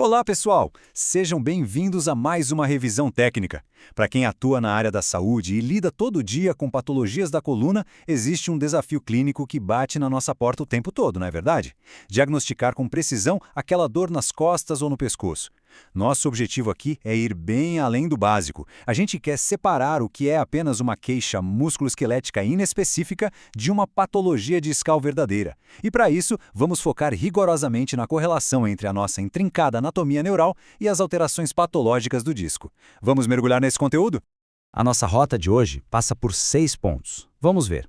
Olá, pessoal! Sejam bem-vindos a mais uma revisão técnica. Para quem atua na área da saúde e lida todo dia com patologias da coluna, existe um desafio clínico que bate na nossa porta o tempo todo, não é verdade? Diagnosticar com precisão aquela dor nas costas ou no pescoço. Nosso objetivo aqui é ir bem além do básico. A gente quer separar o que é apenas uma queixa musculoesquelética inespecífica de uma patologia discal verdadeira. E para isso, vamos focar rigorosamente na correlação entre a nossa intrincada anatomia neural e as alterações patológicas do disco. Vamos mergulhar nesse conteúdo? A nossa rota de hoje passa por 6 pontos. Vamos ver: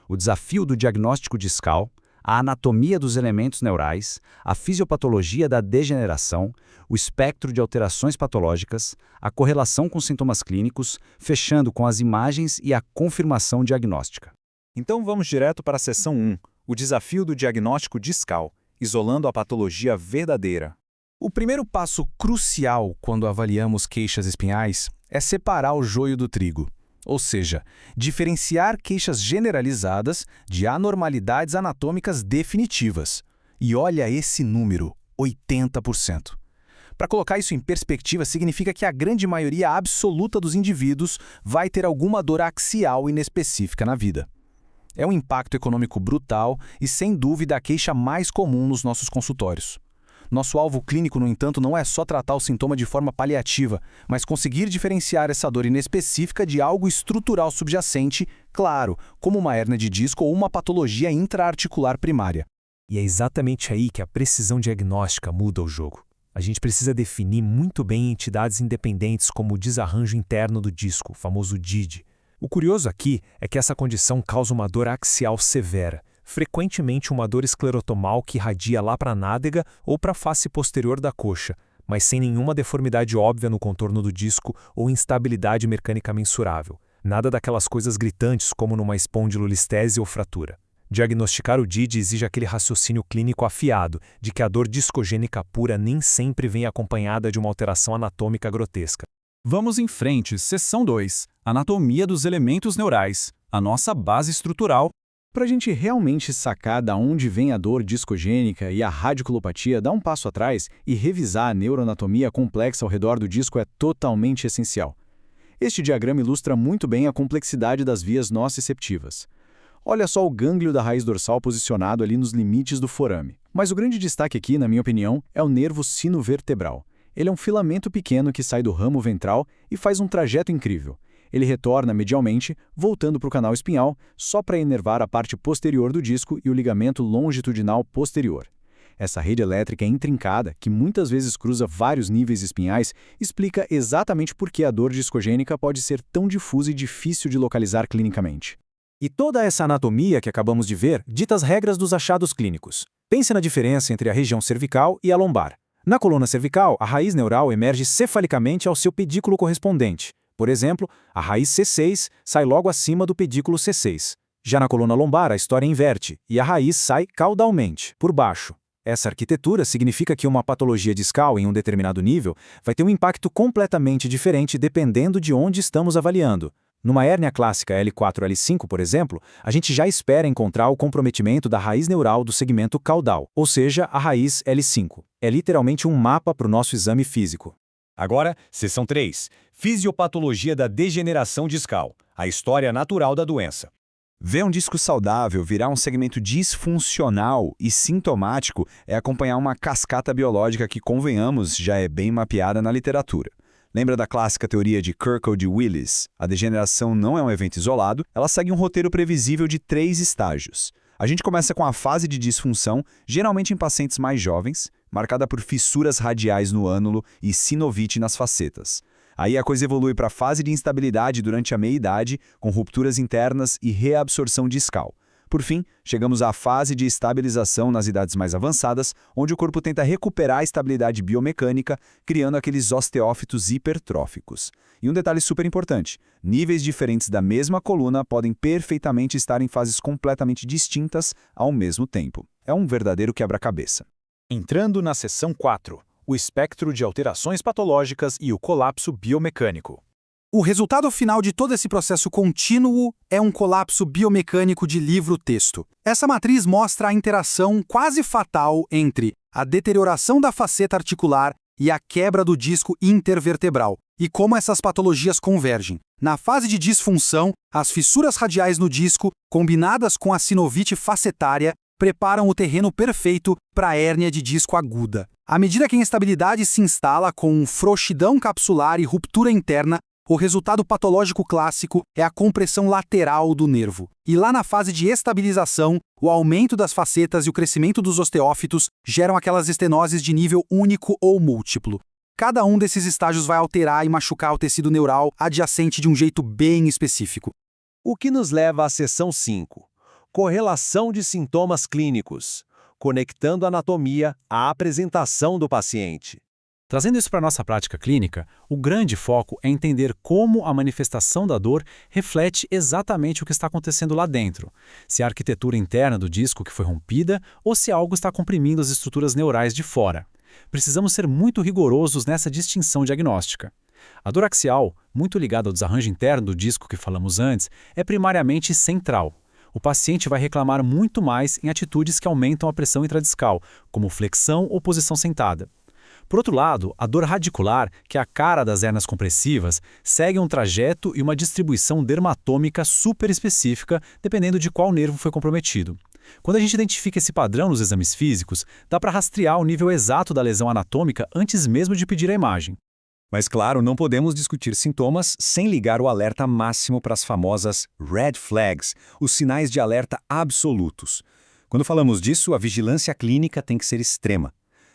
o desafio do diagnóstico discal, a anatomia dos elementos neurais, a fisiopatologia da degeneração, o espectro de alterações patológicas, a correlação com sintomas clínicos, fechando com as imagens e a confirmação diagnóstica. Então vamos direto para a seção 1, o desafio do diagnóstico discal, isolando a patologia verdadeira. O primeiro passo crucial quando avaliamos queixas espinhais é separar o joio do trigo, ou seja, diferenciar queixas generalizadas de anormalidades anatômicas definitivas. E olha esse número, 80%. Para colocar isso em perspectiva, significa que a grande maioria absoluta dos indivíduos vai ter alguma dor axial inespecífica na vida. É um impacto econômico brutal e, sem dúvida, a queixa mais comum nos nossos consultórios. Nosso alvo clínico, no entanto, não é só tratar o sintoma de forma paliativa, mas conseguir diferenciar essa dor inespecífica de algo estrutural subjacente, claro, como uma hérnia de disco ou uma patologia intraarticular primária. E é exatamente aí que a precisão diagnóstica muda o jogo. A gente precisa definir muito bem entidades independentes como o desarranjo interno do disco, o famoso DID. O curioso aqui é que essa condição causa uma dor axial severa, frequentemente uma dor esclerotomal que irradia lá para a nádega ou para a face posterior da coxa, mas sem nenhuma deformidade óbvia no contorno do disco ou instabilidade mecânica mensurável. Nada daquelas coisas gritantes como numa espondilolistese ou fratura. Diagnosticar o DID exige aquele raciocínio clínico afiado de que a dor discogênica pura nem sempre vem acompanhada de uma alteração anatômica grotesca. Vamos em frente, seção 2, anatomia dos elementos neurais, a nossa base estrutural. Para a gente realmente sacar da onde vem a dor discogênica e a radiculopatia, dar um passo atrás e revisar a neuroanatomia complexa ao redor do disco é totalmente essencial. Este diagrama ilustra muito bem a complexidade das vias nociceptivas. Olha só o gânglio da raiz dorsal posicionado ali nos limites do forame. Mas o grande destaque aqui, na minha opinião, é o nervo sinovertebral. Ele é um filamento pequeno que sai do ramo ventral e faz um trajeto incrível. Ele retorna medialmente, voltando para o canal espinhal, só para inervar a parte posterior do disco e o ligamento longitudinal posterior. Essa rede elétrica intrincada, que muitas vezes cruza vários níveis espinhais, explica exatamente por que a dor discogênica pode ser tão difusa e difícil de localizar clinicamente. E toda essa anatomia que acabamos de ver dita as regras dos achados clínicos. Pense na diferença entre a região cervical e a lombar. Na coluna cervical, a raiz neural emerge cefalicamente ao seu pedículo correspondente. Por exemplo, a raiz C6 sai logo acima do pedículo C6. Já na coluna lombar, a história inverte, e a raiz sai caudalmente, por baixo. Essa arquitetura significa que uma patologia discal em um determinado nível vai ter um impacto completamente diferente dependendo de onde estamos avaliando. Numa hérnia clássica L4-L5, por exemplo, a gente já espera encontrar o comprometimento da raiz neural do segmento caudal, ou seja, a raiz L5. É literalmente um mapa para o nosso exame físico. Agora, seção 3, fisiopatologia da degeneração discal, a história natural da doença. Ver um disco saudável virar um segmento disfuncional e sintomático é acompanhar uma cascata biológica que, convenhamos, já é bem mapeada na literatura. Lembra da clássica teoria de Kirkwood-Willis? A degeneração não é um evento isolado, ela segue um roteiro previsível de 3 estágios. A gente começa com a fase de disfunção, geralmente em pacientes mais jovens, marcada por fissuras radiais no ânulo e sinovite nas facetas. Aí a coisa evolui para a fase de instabilidade durante a meia-idade, com rupturas internas e reabsorção discal. Por fim, chegamos à fase de estabilização nas idades mais avançadas, onde o corpo tenta recuperar a estabilidade biomecânica, criando aqueles osteófitos hipertróficos. E um detalhe super importante, níveis diferentes da mesma coluna podem perfeitamente estar em fases completamente distintas ao mesmo tempo. É um verdadeiro quebra-cabeça. Entrando na seção 4, o espectro de alterações patológicas e o colapso biomecânico. O resultado final de todo esse processo contínuo é um colapso biomecânico de livro-texto. Essa matriz mostra a interação quase fatal entre a deterioração da faceta articular e a quebra do disco intervertebral, e como essas patologias convergem. Na fase de disfunção, as fissuras radiais no disco, combinadas com a sinovite facetária, preparam o terreno perfeito para a hérnia de disco aguda. À medida que a instabilidade se instala com frouxidão capsular e ruptura interna, o resultado patológico clássico é a compressão lateral do nervo. E lá na fase de estabilização, o aumento das facetas e o crescimento dos osteófitos geram aquelas estenoses de nível único ou múltiplo. Cada um desses estágios vai alterar e machucar o tecido neural adjacente de um jeito bem específico. O que nos leva à seção 5. Correlação de sintomas clínicos, conectando a anatomia à apresentação do paciente. Trazendo isso para a nossa prática clínica, o grande foco é entender como a manifestação da dor reflete exatamente o que está acontecendo lá dentro, se a arquitetura interna do disco que foi rompida ou se algo está comprimindo as estruturas neurais de fora. Precisamos ser muito rigorosos nessa distinção diagnóstica. A dor axial, muito ligada ao desarranjo interno do disco que falamos antes, é primariamente central. O paciente vai reclamar muito mais em atitudes que aumentam a pressão intradiscal, como flexão ou posição sentada. Por outro lado, a dor radicular, que é a cara das hernias compressivas, segue um trajeto e uma distribuição dermatômica super específica, dependendo de qual nervo foi comprometido. Quando a gente identifica esse padrão nos exames físicos, dá para rastrear o nível exato da lesão anatômica antes mesmo de pedir a imagem. Mas claro, não podemos discutir sintomas sem ligar o alerta máximo para as famosas red flags, os sinais de alerta absolutos. Quando falamos disso, a vigilância clínica tem que ser extrema.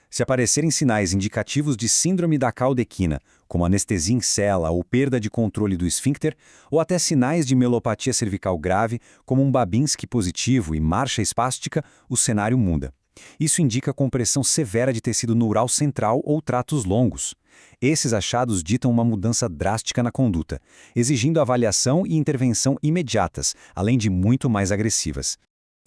Se aparecerem sinais indicativos de síndrome da caldequina, como anestesia em cela ou perda de controle do esfíncter, ou até sinais de mielopatia cervical grave, como um Babinski positivo e marcha espástica, o cenário muda. Isso indica compressão severa de tecido neural central ou tratos longos. Esses achados ditam uma mudança drástica na conduta, exigindo avaliação e intervenção imediatas, além de muito mais agressivas.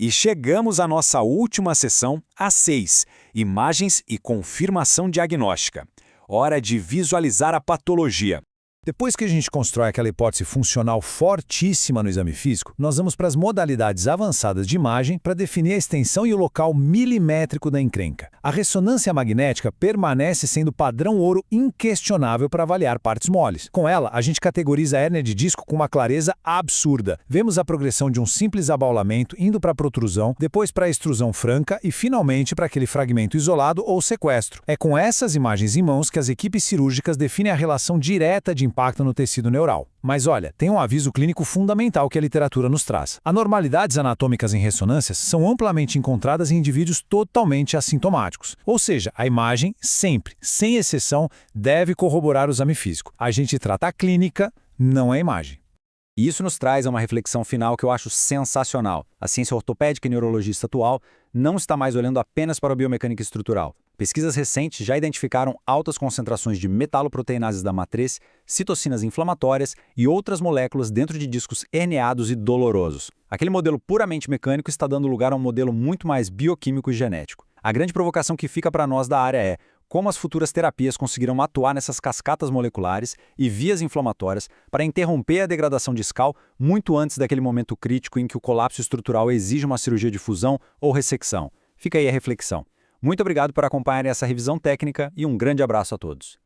E chegamos à nossa última sessão, a 6, imagens e confirmação diagnóstica. Hora de visualizar a patologia. Depois que a gente constrói aquela hipótese funcional fortíssima no exame físico, nós vamos para as modalidades avançadas de imagem para definir a extensão e o local milimétrico da encrenca. A ressonância magnética permanece sendo padrão ouro inquestionável para avaliar partes moles. Com ela, a gente categoriza a hérnia de disco com uma clareza absurda. Vemos a progressão de um simples abaulamento indo para a protrusão, depois para a extrusão franca e, finalmente, para aquele fragmento isolado ou sequestro. É com essas imagens em mãos que as equipes cirúrgicas definem a relação direta de impacto no tecido neural. Mas olha, tem um aviso clínico fundamental que a literatura nos traz. Anormalidades anatômicas em ressonâncias são amplamente encontradas em indivíduos totalmente assintomáticos. Ou seja, a imagem sempre, sem exceção, deve corroborar o exame físico. A gente trata a clínica, não a imagem. E isso nos traz a uma reflexão final que eu acho sensacional. A ciência ortopédica e neurologista atual não está mais olhando apenas para a biomecânica estrutural. Pesquisas recentes já identificaram altas concentrações de metaloproteinases da matriz, citocinas inflamatórias e outras moléculas dentro de discos herniados e dolorosos. Aquele modelo puramente mecânico está dando lugar a um modelo muito mais bioquímico e genético. A grande provocação que fica para nós da área é como as futuras terapias conseguirão atuar nessas cascatas moleculares e vias inflamatórias para interromper a degradação discal muito antes daquele momento crítico em que o colapso estrutural exige uma cirurgia de fusão ou ressecção. Fica aí a reflexão. Muito obrigado por acompanharem essa revisão técnica e um grande abraço a todos.